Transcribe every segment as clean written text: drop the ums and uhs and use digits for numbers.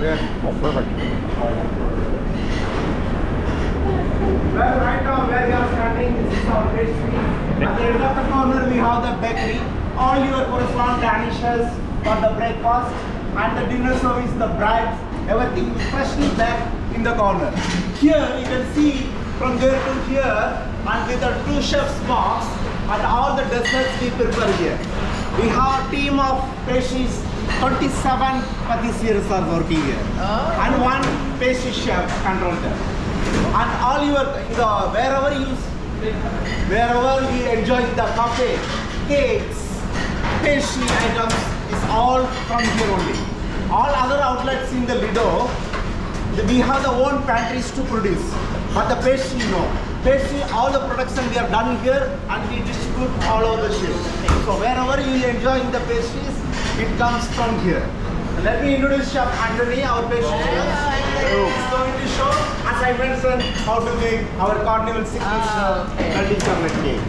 Yeah. Oh, perfect. Well, right now where we are standing, this is our pastry. At the end of the corner, we have the bakery. All your correspond danishes for the breakfast and the dinner service, the bribes, everything freshly baked in the corner. Here you can see from there to here, and with the 2 chefs box and all the desserts we prepare here. We have a team of pastries, 27 patissiers are working here, and 1 pastry chef control them. And all your wherever you enjoy the cafe, cakes, pastry items is all from here only. All other outlets in the Lido, we have the own pantries to produce, but the pastry no. Pastry, all the production we are done here and we distribute all over the ship. So wherever you enjoying the pastries, it comes from here. Let me introduce Chef Anthony, our pastry chef. He's going to show, as I mentioned, how to make our carnival signature melting chocolate cake.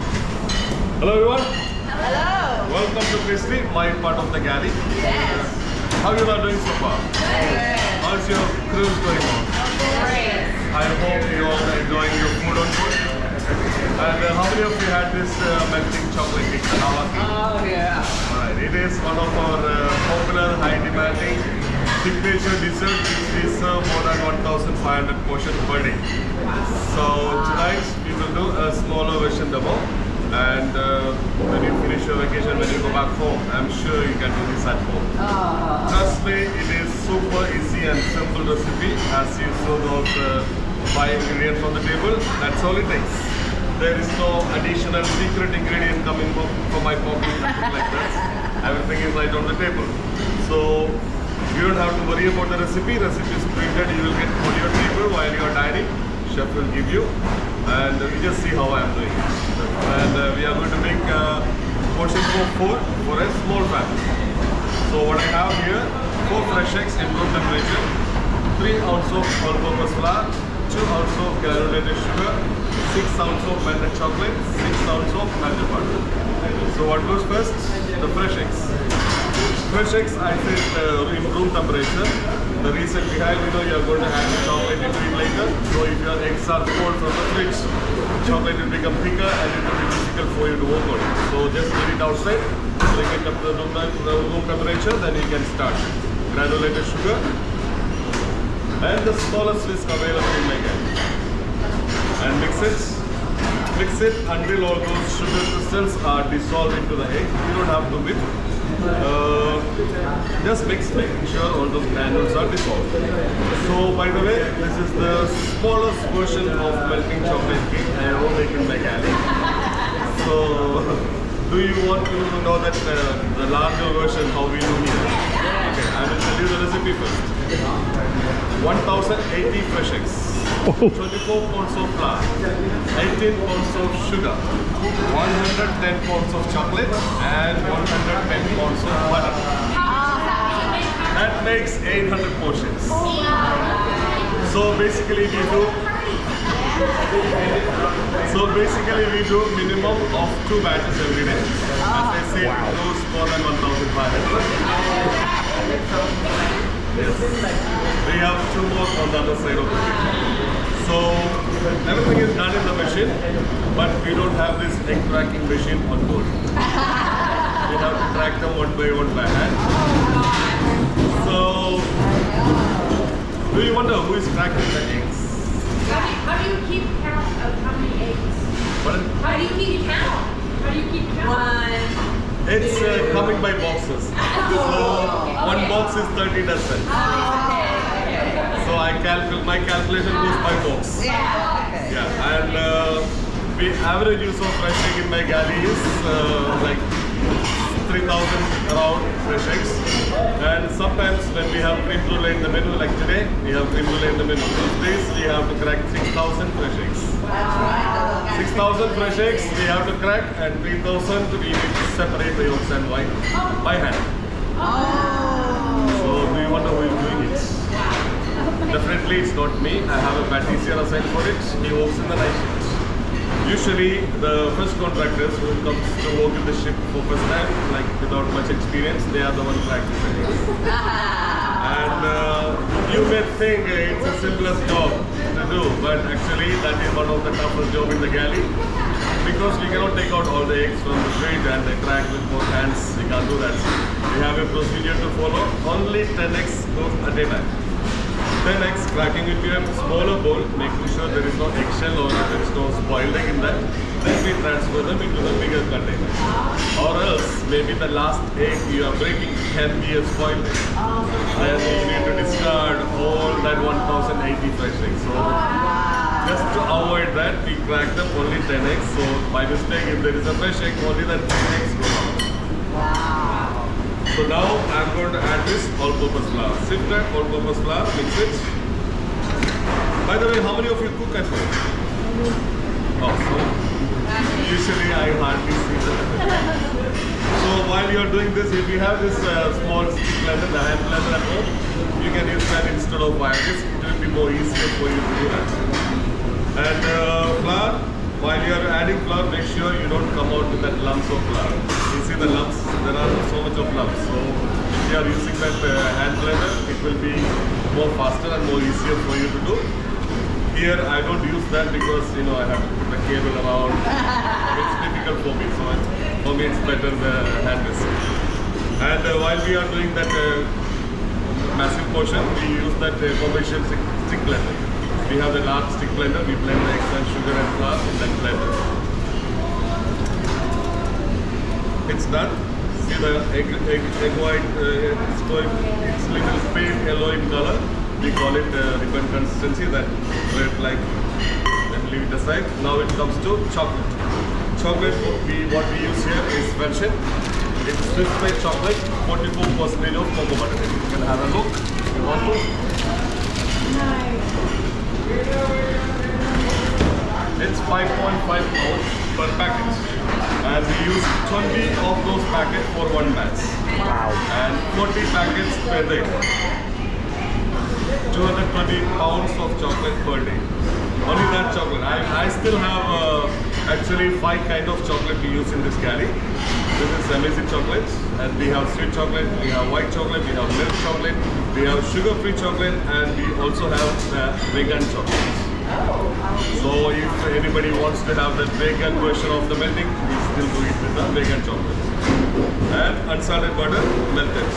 Hello everyone. Hello. Welcome to Pastry, my part of the galley. Yes. How you are doing so far? Good. How's your cruise going on? Great. I hope you all are enjoying your food on board. And how many of you had this melting chocolate cake? Oh yeah. Alright, it is one of our popular, high demanding signature dessert which is more than 1,500 portions per day. So tonight we will do a smaller version demo. And when you finish your vacation, when you go back home, I'm sure you can do this at home. Trust me, it is super easy and simple recipe. As you saw those 5 ingredients on the table, that's all it takes. There is no additional secret ingredient coming from my pocket like that. Everything is right on the table. So you don't have to worry about the recipe. Recipe is printed, you will get on your table while you are dining. Chef will give you, and we just see how I am doing it. And we are going to make portion for 4 for a small family. So what I have here, 4 fresh eggs in room temperature, 3 ounces of all-purpose flour, 2 ounces of granulated sugar, 6 ounces of melted chocolate, 6 ounces of melted butter. So what goes first? The fresh eggs. Fresh eggs I said in room temperature. The reason behind you are going to add the chocolate into it later. So if your eggs are cold from the fridge, chocolate will become thicker and it will be difficult for you to work on it. So just leave it outside, bring it up to the room temperature, then you can start. Granulated sugar and the smallest whisk available in my hand. And mix it until all those sugar crystals are dissolved into the egg. You don't have to whip. Just making sure all those granules are dissolved. So by the way, this is the smallest version of melting chocolate cake I ever make in my galley. So do you want to know that the larger version how we do here? Okay, I will tell you the recipe first. 1080 fresh eggs, 24 pounds of flour, 18 pounds of sugar, 110 pounds of chocolate and 110 pounds of butter. That makes 800 portions. So basically we do minimum of 2 batches every day. As I said, it goes more than 1,500. Yes. We have 2 more on the other side of the kitchen. So everything is done in the machine, but we don't have this egg cracking machine on board. We have to crack them one by hand. So do you wonder who is cracking the eggs? How do you keep count of how many eggs? What? How do you keep count? How do you keep count? 1. It's coming by boxes. So one box is 30 dozen. So my calculation goes by box. Yeah, and the average use of fresh egg in my galley is like 3,000 around fresh eggs. And sometimes when we have creme brulee in the menu, like today, we have creme brulee in the menu. These days we have to crack 6,000 fresh eggs. 6,000 fresh eggs we have to crack, and 3,000 we need to separate the yolks and white by hand. So do you wonder who is doing it? Definitely it's not me. I have a patissier assigned for it. He works in the night shift. Usually the first contractors who comes to work in the ship for first time, like without much experience, they are the ones practicing it. And think it's the simplest job to do, but actually that is one of the toughest job in the galley because we cannot take out all the eggs from the fridge and they crack with both hands. We can't do that. We have a procedure to follow. Only 10 eggs goes at a time. 10 eggs cracking into a smaller bowl, making sure there is no eggshell or there is no spoiled egg in that. Then we transfer them into the bigger container. Or else, maybe the last egg you are breaking can be a spoiled egg. Then you need to discard all that 1080 fresh eggs. So, just to avoid that, we crack them only 10 eggs. So, by mistake, if there is a fresh egg, only that 10 eggs go out. So now I'm going to add this all-purpose flour. Sift that all-purpose flour, mix it. By the way, how many of you cook at home? Oh, so usually I hardly see that. So while you're doing this, if you have this small stick blender, the hand blender at home, you can use that instead of wire. It will be more easier for you to do that. And flour, while you're adding flour, make sure you don't come out with that lumps of flour. You see the lumps, there are so much of lumps. So if you are using that hand blender, it will be more faster and more easier for you to do. Here I don't use that because I have to put the cable around. It's difficult for me. So for me it's better the hand whisk. And while we are doing that massive portion, we use that commercial stick blender. We have the large stick blender. We blend the eggs and sugar and flour in that blender. It's done. See the egg white, it's little pale yellow in color. We call it ribbon consistency, that red like, then leave it aside. Now it comes to chocolate. Chocolate, what we use here is version. It's Swiss made chocolate, 44% of cocoa butter. You can have a look if you want to. It's 5.5 pounds per packet. And we use 20 of those packets for one batch. Wow. And 40 packets per day. 220 pounds of chocolate per day. Only that chocolate. I still have actually 5 kind of chocolate we use in this galley. This is amazing chocolate, and we have sweet chocolate, we have white chocolate, we have milk chocolate, we have sugar-free chocolate, and we also have vegan chocolate. So if anybody wants to have that vegan version of the melting, we still do it with the vegan chocolate. And unsalted butter melted.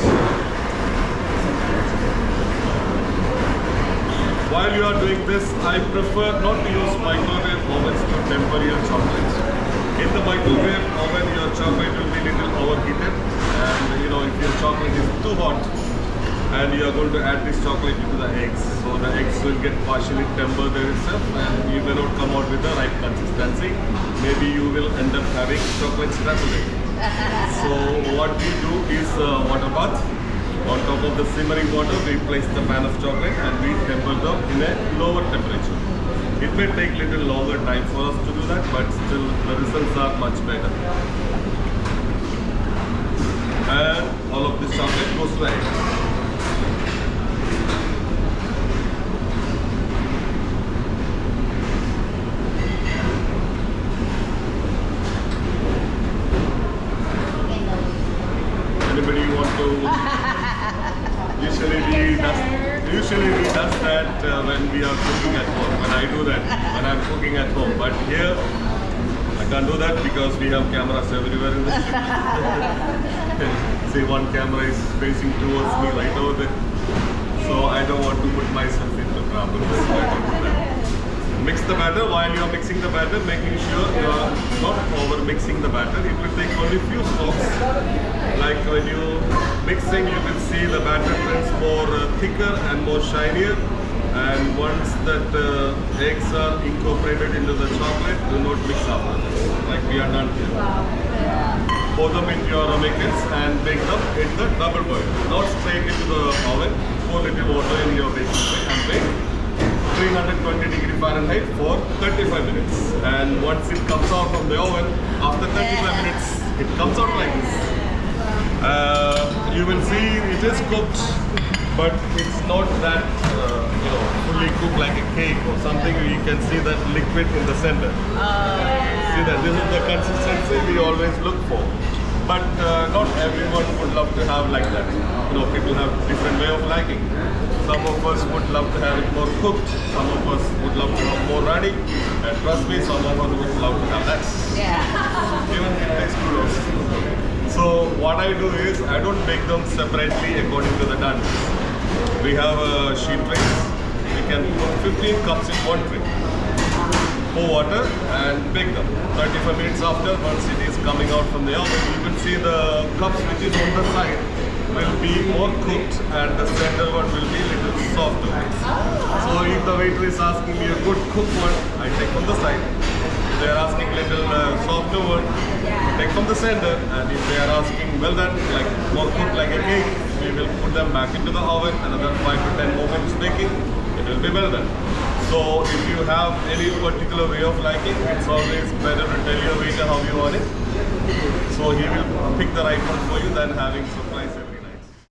While you are doing this, I prefer not to use microwave ovens to temper your chocolate. In the microwave oven, your chocolate will be little overheated, and if your chocolate is too hot and you are going to add this chocolate into the eggs, so the eggs will get partially tempered there itself and you may not come out with the right consistency. Maybe you will end up having chocolate scrambled egg. So what we do is water bath. On top of the simmering water, we place the pan of chocolate and we temper them in a lower temperature. It may take little longer time for us to do that, but still the results are much better. And all of this chocolate goes to the egg. Anybody want to? Usually we does that when we are cooking at home. When I do that, when I'm cooking at home. But here, I can't do that because we have cameras everywhere in the kitchen. See, one camera is facing towards me right over there. So I don't want to put myself into trouble. Mix the batter. While you are mixing the batter, making sure you are not over mixing the batter. It will take only few strokes. Like when you mixing, you will see the batter turns more thicker and more shinier. And once that eggs are incorporated into the chocolate, do not mix after this. Like we are done here. Pour them into your makers and bake them in the double boil. Not straight into the oven. Pour little water in your baking tray and bake 320 Fahrenheit for 35 minutes. And once it comes out from the oven, after 35 minutes, it comes out like this. You will see it is cooked, but it's not that fully cooked like a cake or something. You can see that liquid in the center. See that this is the consistency we always look for. But not everyone would love to have like that. You know, people have different way of liking. Some of us would love to have it more cooked. Some of us would love to have more runny. And trust me, some of us would love to have less. Yeah. Even it takes kudos. So what I do is I don't make them separately according to the done. We have a sheet tray. We can put 15 cups in one tray. Pour water and bake them. 35 minutes after, once it is coming out from the oven, you can see the cups which is on the side will be more cooked and the center one will be little softer. So if the waiter is asking me a good cooked one, I take from the side. If they are asking little softer one, take from the center. And if they are asking well done, like more cooked like a cake, we will put them back into the oven. Another 5 to 10 more minutes baking, it will be well done. So if you have any particular way of liking, it's always better to tell your waiter how you want it. So he will pick the right one for you than having some